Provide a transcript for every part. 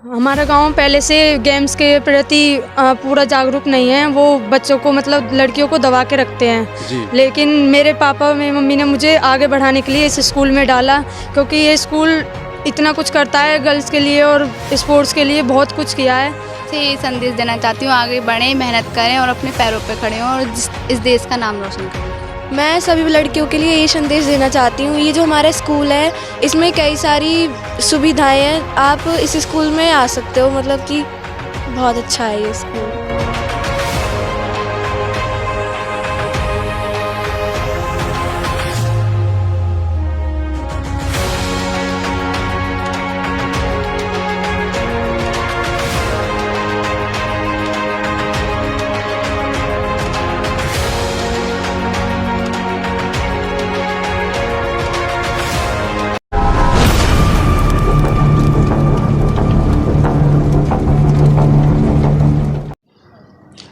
हमारा गांव पहले से गेम्स के प्रति पूरा जागरूक नहीं है। वो बच्चों को मतलब लड़कियों को दबा के रखते हैं। लेकिन मेरे पापा मेरी मम्मी ने मुझे आगे बढ़ाने के लिए इस स्कूल में डाला, क्योंकि ये स्कूल इतना कुछ करता है गर्ल्स के लिए और स्पोर्ट्स के लिए बहुत कुछ किया है। ये संदेश देना चाहती हूँ, आगे बढ़ें, मेहनत करें और अपने पैरों पर खड़े हों और इस देश का नाम रोशन करें। मैं सभी लड़कियों के लिए ये संदेश देना चाहती हूँ, ये जो हमारा स्कूल है इसमें कई सारी सुविधाएं हैं। आप इस स्कूल में आ सकते हो, मतलब कि बहुत अच्छा है ये स्कूल।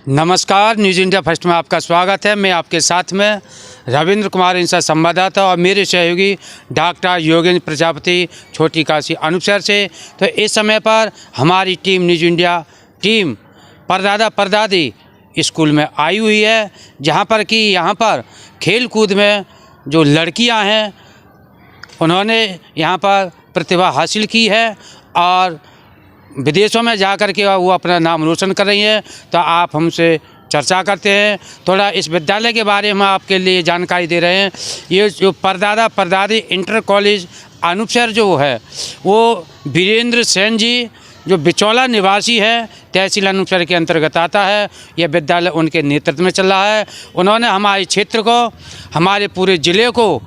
नमस्कार, न्यूज़ इंडिया फर्स्ट में आपका स्वागत है। मैं आपके साथ में रविंद्र कुमार इनसा संवाददाता और मेरे सहयोगी डॉक्टर योगेंद्र प्रजापति छोटी काशी अनुपशहर से। तो इस समय पर हमारी टीम न्यूज़ इंडिया टीम परदादा परदादी स्कूल में आई हुई है, जहां पर कि यहाँ पर खेल कूद में जो लड़कियां हैं उन्होंने यहाँ पर प्रतिभा हासिल की है और विदेशों में जाकर के वो अपना नाम रोशन कर रही हैं। तो आप हमसे चर्चा करते हैं, थोड़ा इस विद्यालय के बारे में आपके लिए जानकारी दे रहे हैं। ये जो परदादा परदादी इंटर कॉलेज अनुपशहर जो है वो वीरेंद्र सेन जी जो बिचौला निवासी है, तहसील अनुपशहर के अंतर्गत आता है। यह विद्यालय उनके नेतृत्व में चल रहा है। उन्होंने हमारे क्षेत्र को, हमारे पूरे ज़िले को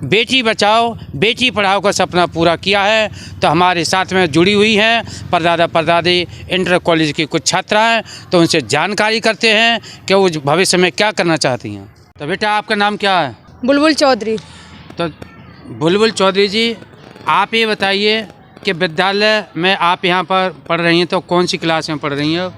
बेटी बचाओ बेटी पढ़ाओ का सपना पूरा किया है। तो हमारे साथ में जुड़ी हुई हैं परदादा परदादी इंटर कॉलेज की कुछ छात्राएं, तो उनसे जानकारी करते हैं कि वो भविष्य में क्या करना चाहती हैं। तो बेटा आपका नाम क्या है? बुलबुल चौधरी। तो बुलबुल चौधरी जी, आप ये बताइए कि विद्यालय में आप यहाँ पर पढ़ रही हैं, तो कौन सी क्लास में पढ़ रही हैं?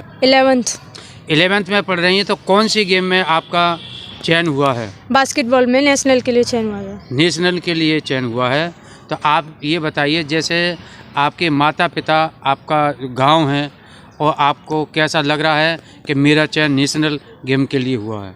11th में पढ़ रही हैं। तो कौन सी गेम में आपका चयन हुआ है? बास्केटबॉल में नेशनल के लिए चयन हुआ है। नेशनल के लिए चयन हुआ है। तो आप ये बताइए, जैसे आपके माता पिता, आपका गांव है, और आपको कैसा लग रहा है कि मेरा चयन नेशनल गेम के लिए हुआ है?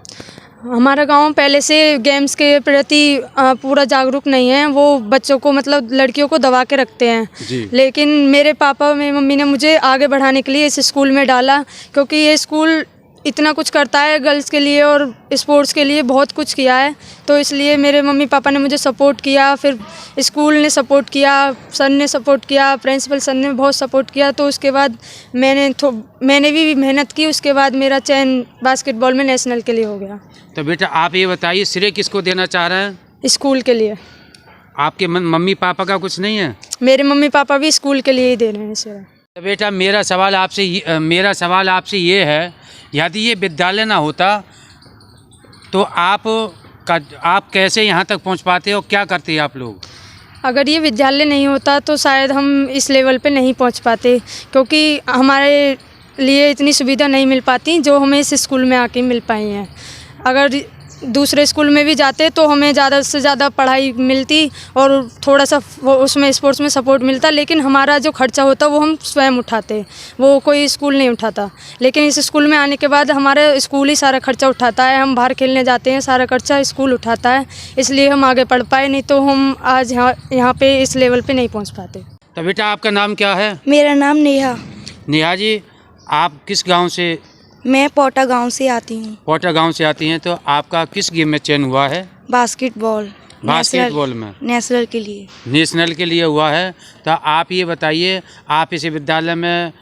हमारा गांव पहले से गेम्स के प्रति पूरा जागरूक नहीं है। वो बच्चों को मतलब लड़कियों को दबा के रखते हैं। लेकिन मेरे पापा मेरी मम्मी ने मुझे आगे बढ़ाने के लिए इस स्कूल में डाला, क्योंकि ये स्कूल इतना कुछ करता है गर्ल्स के लिए और स्पोर्ट्स के लिए बहुत कुछ किया है। तो इसलिए मेरे मम्मी पापा ने मुझे सपोर्ट किया, फिर स्कूल ने सपोर्ट किया, सर ने सपोर्ट किया, प्रिंसिपल सर ने बहुत सपोर्ट किया। तो उसके बाद मैंने भी मेहनत की। उसके बाद मेरा चयन बास्केटबॉल में नेशनल के लिए हो गया। तो बेटा आप ये बताइए, श्रेय किसको देना चाह रहे हैं? स्कूल के लिए। आपके मम्मी पापा का कुछ नहीं है? मेरे मम्मी पापा भी स्कूल के लिए ही दे रहे हैं श्रेय। तो बेटा मेरा सवाल आपसे ये है, यदि ये विद्यालय ना होता तो आप कैसे यहाँ तक पहुँच पाते हो? क्या करते हैं आप लोग? अगर ये विद्यालय नहीं होता तो शायद हम इस लेवल पे नहीं पहुँच पाते, क्योंकि हमारे लिए इतनी सुविधा नहीं मिल पाती जो हमें इस स्कूल में आके मिल पाई हैं। अगर दूसरे स्कूल में भी जाते तो हमें ज़्यादा से ज़्यादा पढ़ाई मिलती और थोड़ा सा उसमें स्पोर्ट्स में सपोर्ट मिलता, लेकिन हमारा जो खर्चा होता वो हम स्वयं उठाते, वो कोई स्कूल नहीं उठाता। लेकिन इस स्कूल में आने के बाद हमारा स्कूल ही सारा खर्चा उठाता है। हम बाहर खेलने जाते हैं, सारा खर्चा स्कूल उठाता है, इसलिए हम आगे पढ़ पाए, नहीं तो हम आज यहाँ पे इस लेवल पे नहीं पहुँच पाते। तो बेटा आपका नाम क्या है? मेरा नाम नेहा। नेहा जी, आप किस गाँव से? मैं पोटा गांव से आती हूँ। पोटा गांव से आती हैं। तो आपका किस गेम में चयन हुआ है? बास्केटबॉल में नेशनल के लिए। नेशनल के लिए हुआ है। तो आप ये बताइए, आप इस विद्यालय में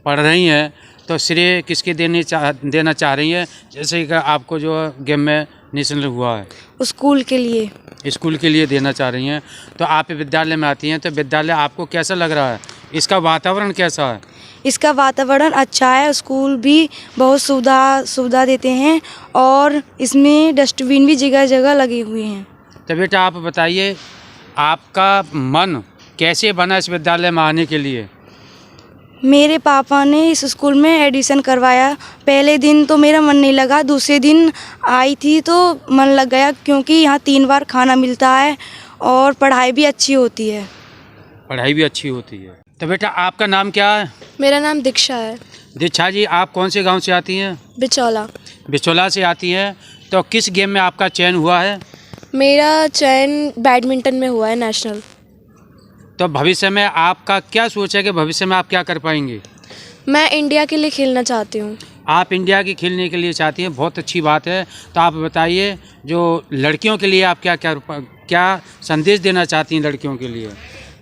पढ़ रही हैं, तो श्रेय किसके देना चाह रही हैं? जैसे कि आपको जो गेम में नेशनल हुआ है, स्कूल के लिए। स्कूल के लिए देना चाह रही हैं। तो आप विद्यालय में आती हैं, तो विद्यालय आपको कैसा लग रहा है? इसका वातावरण कैसा है? इसका वातावरण अच्छा है। स्कूल भी बहुत सुविधा देते हैं और इसमें डस्टबिन भी जगह जगह लगे हुए हैं। तो बेटा आप बताइए, आपका मन कैसे बना इस विद्यालय में आने के लिए? मेरे पापा ने इस स्कूल में एडमिशन करवाया। पहले दिन तो मेरा मन नहीं लगा, दूसरे दिन आई थी तो मन लग गया, क्योंकि यहाँ 3 बार खाना मिलता है और पढ़ाई भी अच्छी होती है। पढ़ाई भी अच्छी होती है। तो बेटा आपका नाम क्या है? मेरा नाम दीक्षा है। दीक्षा जी, आप कौन से गांव से आती हैं? बिचौला। बिचौला से आती हैं। तो किस गेम में आपका चयन हुआ है? मेरा चयन बैडमिंटन में हुआ है, नेशनल। तो भविष्य में आपका क्या सोच है कि भविष्य में आप क्या कर पाएंगे? मैं इंडिया के लिए खेलना चाहती हूँ। आप इंडिया की खेलने के लिए चाहती हैं, बहुत अच्छी बात है। तो आप बताइए, जो लड़कियों के लिए आप क्या संदेश देना चाहती हैं लड़कियों के लिए?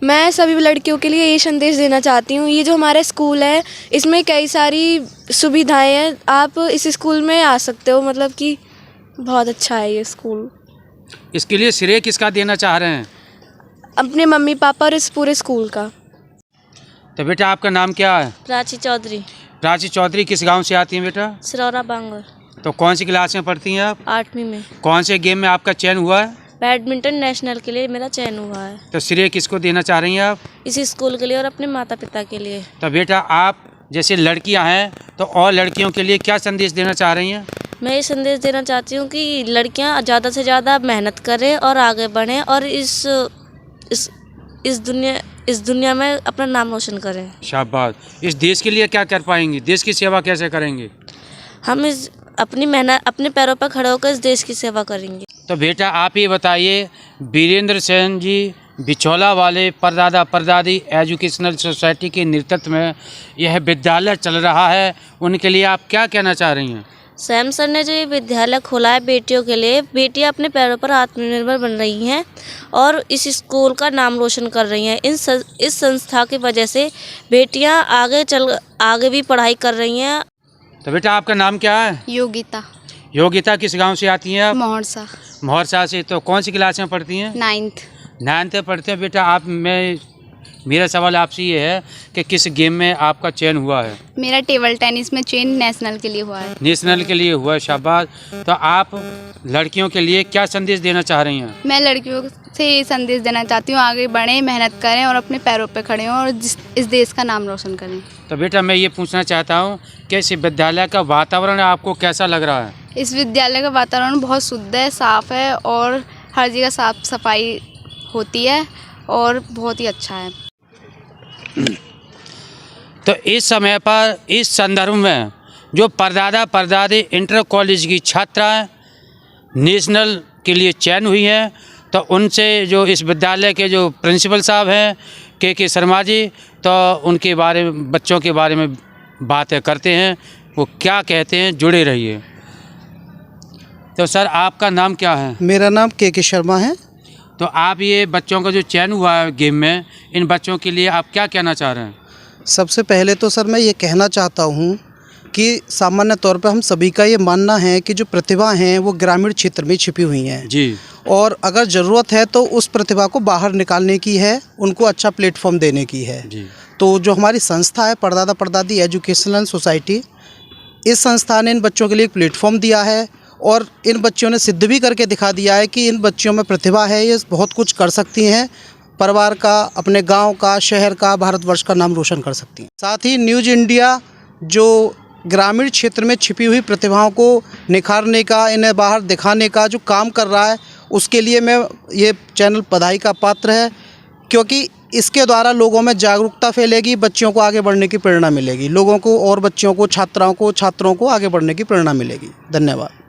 मैं सभी लड़कियों के लिए ये संदेश देना चाहती हूँ, ये जो हमारा स्कूल है इसमें कई सारी सुविधाएं हैं। आप इस स्कूल में आ सकते हो, मतलब कि बहुत अच्छा है ये स्कूल। इसके लिए श्रेय किसका देना चाह रहे हैं? अपने मम्मी पापा और इस पूरे स्कूल का। तो बेटा आपका नाम क्या है? प्राची चौधरी। प्राची चौधरी किस गांव से आती हैं बेटा? सिरौरा बांगर। तो कौन सी क्लास में पढ़ती हैं आप? 8वीं में। कौन से गेम में आपका चयन हुआ है? बैडमिंटन नेशनल के लिए मेरा चयन हुआ है। तो श्रेय किसको देना चाह रही हैं आप? इसी स्कूल के लिए और अपने माता पिता के लिए। तो बेटा आप जैसे लड़कियां हैं तो और लड़कियों के लिए क्या संदेश देना चाह रही हैं? मैं ये संदेश देना चाहती हूँ कि लड़कियाँ ज़्यादा से ज़्यादा मेहनत करें और आगे बढ़ें और इस दुनिया में अपना नाम रोशन करें। शाबाश। इस देश के लिए क्या कर पाएंगी? देश की सेवा कैसे करेंगे? हम अपनी मेहनत अपने पैरों पर खड़े होकर इस देश की सेवा करेंगे। तो बेटा आप ये बताइए, वीरेंद्र सेन जी बिचौला वाले परदादा परदादी एजुकेशनल सोसाइटी के नेतृत्व में यह विद्यालय चल रहा है, उनके लिए आप क्या कहना चाह रही हैं? सैम सर ने जो ये विद्यालय खोला है बेटियों के लिए, बेटियां अपने पैरों पर आत्मनिर्भर बन रही हैं और इस स्कूल का नाम रोशन कर रही हैं। इस संस्था की वजह से बेटियां आगे भी पढ़ाई कर रही हैं। तो बेटा आपका नाम क्या है? योगिता। योगिता किस गांव से आती हैं आप? मोहरसा। मोहरसा से। तो कौन सी क्लास में पढ़ती हैं? 9th। 9th में पढ़ते हैं। बेटा मेरा सवाल आपसे ये है कि किस गेम में आपका चयन हुआ है? मेरा टेबल टेनिस में चयन नेशनल के लिए हुआ है। नेशनल के लिए हुआ है, शाबाश। तो आप लड़कियों के लिए क्या संदेश देना चाह रही हैं? मैं लड़कियों से ये संदेश देना चाहती हूँ, आगे बढ़ें, मेहनत करें और अपने पैरों पर खड़े हों और इस देश का नाम रोशन करें। तो बेटा मैं ये पूछना चाहता हूँ कि इस विद्यालय का वातावरण आपको कैसा लग रहा है? इस विद्यालय का वातावरण बहुत शुद्ध है, साफ़ है और हर जगह साफ सफाई होती है और बहुत ही अच्छा है। तो इस समय पर इस संदर्भ में जो परदादा परदादी इंटर कॉलेज की छात्राएं नेशनल के लिए चयन हुई हैं, तो उनसे जो इस विद्यालय के जो प्रिंसिपल साहब हैं के शर्मा जी, तो उनके बारे में, बच्चों के बारे में बातें करते हैं, वो क्या कहते हैं। जुड़े रहिए। तो सर आपका नाम क्या है? मेरा नाम के शर्मा है। तो आप ये बच्चों का जो चयन हुआ है गेम में, इन बच्चों के लिए आप क्या कहना चाह रहे हैं? सबसे पहले तो सर मैं ये कहना चाहता हूँ कि सामान्य तौर पर हम सभी का ये मानना है कि जो प्रतिभा हैं वो ग्रामीण क्षेत्र में छिपी हुई हैं जी, और अगर ज़रूरत है तो उस प्रतिभा को बाहर निकालने की है, उनको अच्छा प्लेटफॉर्म देने की है जी। तो जो हमारी संस्था है परदादा परदादी एजुकेशनल सोसाइटी, इस संस्था ने इन बच्चों के लिए एक प्लेटफॉर्म दिया है और इन बच्चों ने सिद्ध भी करके दिखा दिया है कि इन बच्चियों में प्रतिभा है, ये बहुत कुछ कर सकती हैं, परिवार का, अपने गांव का, शहर का, भारतवर्ष का नाम रोशन कर सकती हैं। साथ ही न्यूज़ इंडिया जो ग्रामीण क्षेत्र में छिपी हुई प्रतिभाओं को निखारने का, इन्हें बाहर दिखाने का जो काम कर रहा है, उसके लिए मैं ये चैनल बधाई का पात्र है, क्योंकि इसके द्वारा लोगों में जागरूकता फैलेगी, बच्चियों को आगे बढ़ने की प्रेरणा मिलेगी, लोगों को और बच्चियों को, छात्राओं को, छात्रों को आगे बढ़ने की प्रेरणा मिलेगी। धन्यवाद।